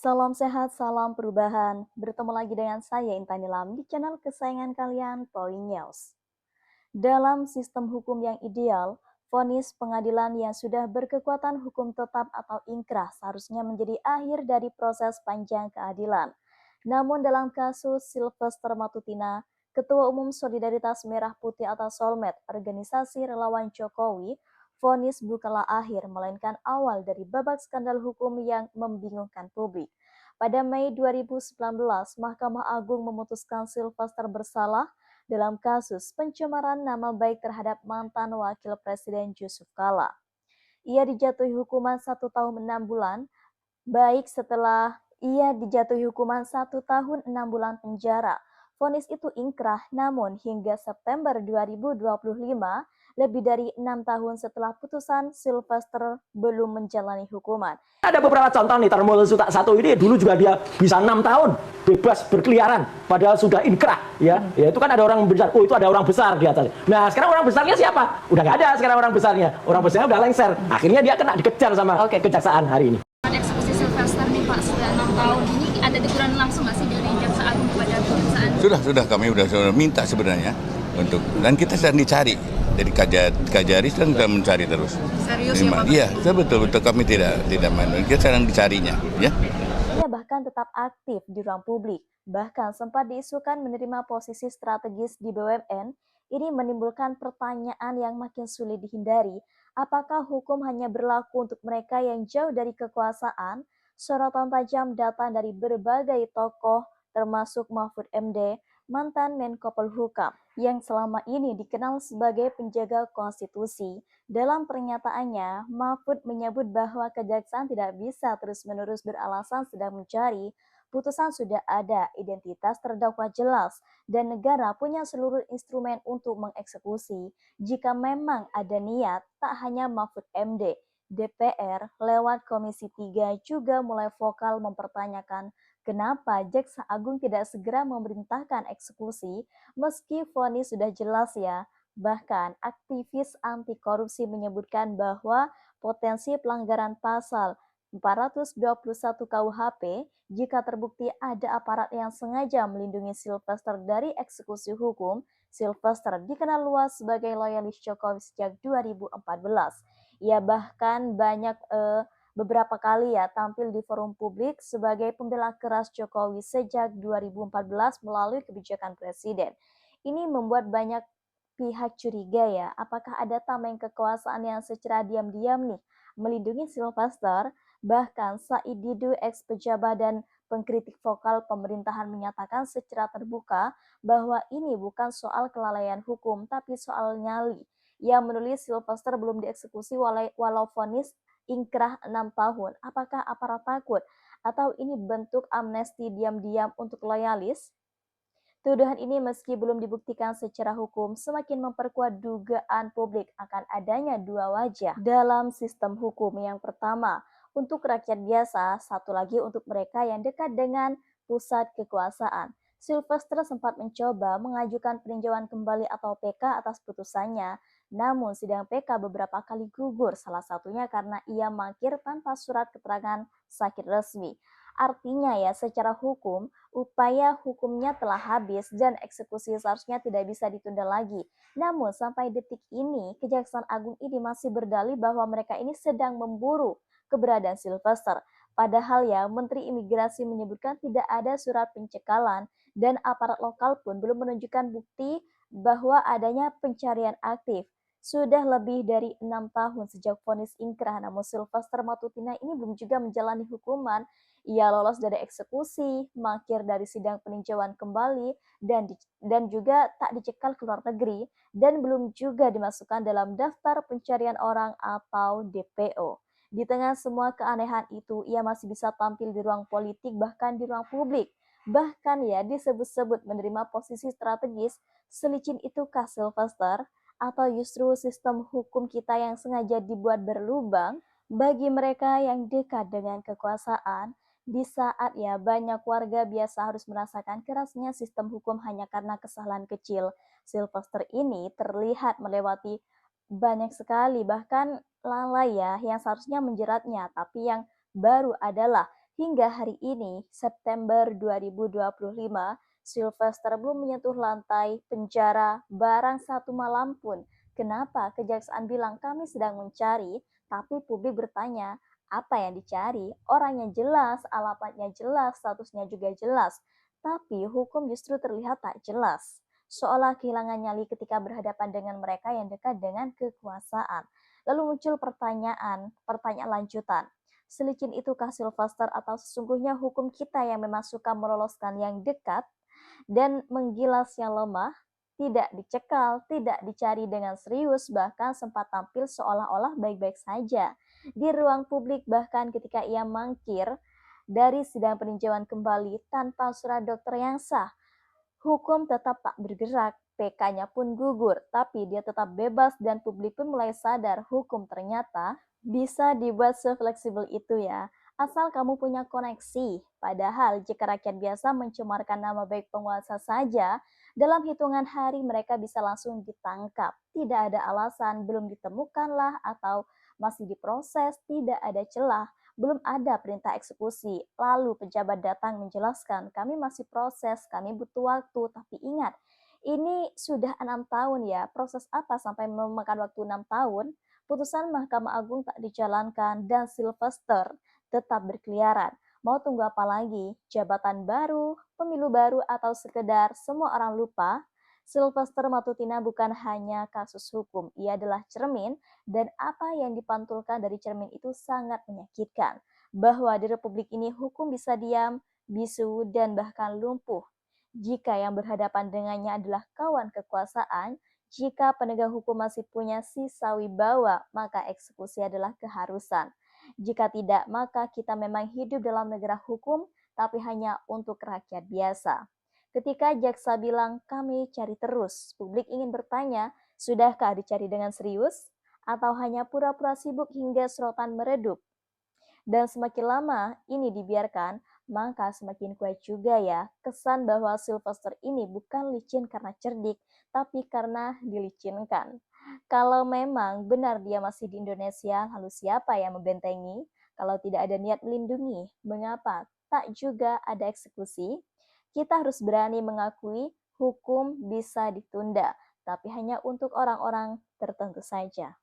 Salam sehat, salam perubahan. Bertemu lagi dengan saya Intan Nilam di channel kesayangan kalian, Point News. Dalam sistem hukum yang ideal, vonis pengadilan yang sudah berkekuatan hukum tetap atau ingkrah seharusnya menjadi akhir dari proses panjang keadilan. Namun dalam kasus Sylvester Matutina, Ketua Umum Solidaritas Merah Putih atau Solmed, organisasi relawan Jokowi, vonis bukanlah akhir, melainkan awal dari babak skandal hukum yang membingungkan publik. Pada Mei 2019, Mahkamah Agung memutuskan Sylvester bersalah dalam kasus pencemaran nama baik terhadap mantan Wakil Presiden Yusuf Kala. Ia dijatuhi hukuman 1 tahun 6 bulan, baik setelah ia dijatuhi hukuman 1 tahun 6 bulan penjara. Vonis itu ingkrah, namun hingga September 2025, lebih dari 6 tahun setelah putusan, Sylvester belum menjalani hukuman. Ada beberapa contoh nih, Termul Sutak satu ini dulu juga dia bisa 6 tahun bebas berkeliaran, padahal sudah inkrah, ya. Ya itu kan ada orang besar. Oh itu ada orang besar di atas. Nah sekarang orang besarnya siapa? Udah nggak ada sekarang orang besarnya. Orang besarnya udah lengser. Akhirnya dia kena dikejar sama kejaksaan hari ini. Eksekusi Sylvester nih Pak, sudah 6 tahun ini ada teguran langsung nggak sih dari Jaksa Agung kepada kejaksaan? Sudah kami sudah minta sebenarnya untuk, dan kita sedang dicari. Jadi Kajari sedang kita mencari terus. Serius ya Pak? Iya, betul kami tidak main. Kita sedang dicarinya, ya. Ia bahkan tetap aktif di ruang publik, bahkan sempat diisukan menerima posisi strategis di BUMN. Ini menimbulkan pertanyaan yang makin sulit dihindari. Apakah hukum hanya berlaku untuk mereka yang jauh dari kekuasaan? Sorotan tajam datang dari berbagai tokoh, termasuk Mahfud MD, mantan Menko Polhukam, yang selama ini dikenal sebagai penjaga konstitusi. Dalam pernyataannya, Mahfud menyebut bahwa kejaksaan tidak bisa terus-menerus beralasan sedang mencari. Putusan sudah ada, identitas terdakwa jelas, dan negara punya seluruh instrumen untuk mengeksekusi. Jika memang ada niat, tak hanya Mahfud MD, DPR lewat Komisi 3 juga mulai vokal mempertanyakan kenapa Jaksa Agung tidak segera memerintahkan eksekusi meski vonis sudah jelas ya. Bahkan aktivis anti korupsi menyebutkan bahwa potensi pelanggaran pasal 421 KUHP jika terbukti ada aparat yang sengaja melindungi Sylvester dari eksekusi hukum. Sylvester dikenal luas sebagai loyalis Jokowi sejak 2014. Ia bahkan beberapa kali ya tampil di forum publik sebagai pembela keras Jokowi sejak 2014 melalui kebijakan presiden. Ini membuat banyak pihak curiga ya, apakah ada tameng kekuasaan yang secara diam-diam nih melindungi Sylvester. Bahkan Said Didu, ex pejabat dan pengkritik vokal pemerintahan, menyatakan secara terbuka bahwa ini bukan soal kelalaian hukum tapi soal nyali. Ia menulis Sylvester belum dieksekusi walau vonis ingkrah 6 tahun. Apakah aparat takut? Atau ini bentuk amnesti diam-diam untuk loyalis? Tuduhan ini meski belum dibuktikan secara hukum, semakin memperkuat dugaan publik akan adanya dua wajah dalam sistem hukum. Yang pertama, untuk rakyat biasa, satu lagi untuk mereka yang dekat dengan pusat kekuasaan. Sylvester sempat mencoba mengajukan peninjauan kembali atau PK atas putusannya, namun sidang PK beberapa kali gugur, salah satunya karena ia mangkir tanpa surat keterangan sakit resmi. Artinya ya, secara hukum, upaya hukumnya telah habis dan eksekusi seharusnya tidak bisa ditunda lagi. Namun sampai detik ini, Kejaksaan Agung ini masih berdalih bahwa mereka ini sedang memburu keberadaan Sylvester. Padahal ya, Menteri Imigrasi menyebutkan tidak ada surat pencekalan dan aparat lokal pun belum menunjukkan bukti bahwa adanya pencarian aktif. Sudah lebih dari 6 tahun sejak vonis ingkrah, namun Sylvester Matutina ini belum juga menjalani hukuman. Ia lolos dari eksekusi, mangkir dari sidang peninjauan kembali, dan juga tak dicekal ke luar negeri, dan belum juga dimasukkan dalam daftar pencarian orang atau DPO. Di tengah semua keanehan itu, ia masih bisa tampil di ruang politik, bahkan di ruang publik. Bahkan ya disebut-sebut menerima posisi strategis. Selicin itukah Sylvester? Atau justru sistem hukum kita yang sengaja dibuat berlubang bagi mereka yang dekat dengan kekuasaan? Di saat ya banyak warga biasa harus merasakan kerasnya sistem hukum hanya karena kesalahan kecil, Sylvester ini terlihat melewati banyak sekali bahkan lalai ya yang seharusnya menjeratnya, tapi yang baru adalah Hingga hari ini, September 2025, Sylvester belum menyentuh lantai penjara barang satu malam pun. Kenapa kejaksaan bilang kami sedang mencari, tapi publik bertanya, apa yang dicari? Orangnya jelas, alamatnya jelas, statusnya juga jelas. Tapi hukum justru terlihat tak jelas. Seolah kehilangan nyali ketika berhadapan dengan mereka yang dekat dengan kekuasaan. Lalu muncul pertanyaan lanjutan. Selicin itukah Sylvester atau sesungguhnya hukum kita yang memang suka meloloskan yang dekat dan menggilas yang lemah? Tidak dicekal, tidak dicari dengan serius, bahkan sempat tampil seolah-olah baik-baik saja. Di ruang publik bahkan ketika ia mangkir dari sidang peninjauan kembali tanpa surat dokter yang sah. Hukum tetap tak bergerak, PK-nya pun gugur, tapi dia tetap bebas dan publik pun mulai sadar hukum ternyata bisa dibuat sefleksibel itu ya. Asal kamu punya koneksi. Padahal jika rakyat biasa mencemarkan nama baik penguasa saja, dalam hitungan hari mereka bisa langsung ditangkap. Tidak ada alasan, belum ditemukanlah atau masih diproses, tidak ada celah. Belum ada perintah eksekusi. Lalu pejabat datang menjelaskan, kami masih proses, kami butuh waktu. Tapi ingat, ini sudah 6 tahun ya. Proses apa sampai memakan waktu 6 tahun? Putusan Mahkamah Agung tak dijalankan dan Sylvester tetap berkeliaran. Mau tunggu apa lagi? Jabatan baru, pemilu baru, atau sekedar semua orang lupa? Sylvester Matutina bukan hanya kasus hukum, ia adalah cermin dan apa yang dipantulkan dari cermin itu sangat menyakitkan. Bahwa di Republik ini hukum bisa diam, bisu, dan bahkan lumpuh. Jika yang berhadapan dengannya adalah kawan kekuasaan, jika penegak hukum masih punya sisa wibawa, maka eksekusi adalah keharusan. Jika tidak, maka kita memang hidup dalam negara hukum, tapi hanya untuk rakyat biasa. Ketika jaksa bilang, kami cari terus, publik ingin bertanya, sudahkah dicari dengan serius? Atau hanya pura-pura sibuk hingga sorotan meredup? Dan semakin lama ini dibiarkan, maka semakin kuat juga ya kesan bahwa Sylvester ini bukan licin karena cerdik, tapi karena dilicinkan. Kalau memang benar dia masih di Indonesia, lalu siapa yang membentengi? Kalau tidak ada niat melindungi, mengapa tak juga ada eksekusi? Kita harus berani mengakui hukum bisa ditunda, tapi hanya untuk orang-orang tertentu saja.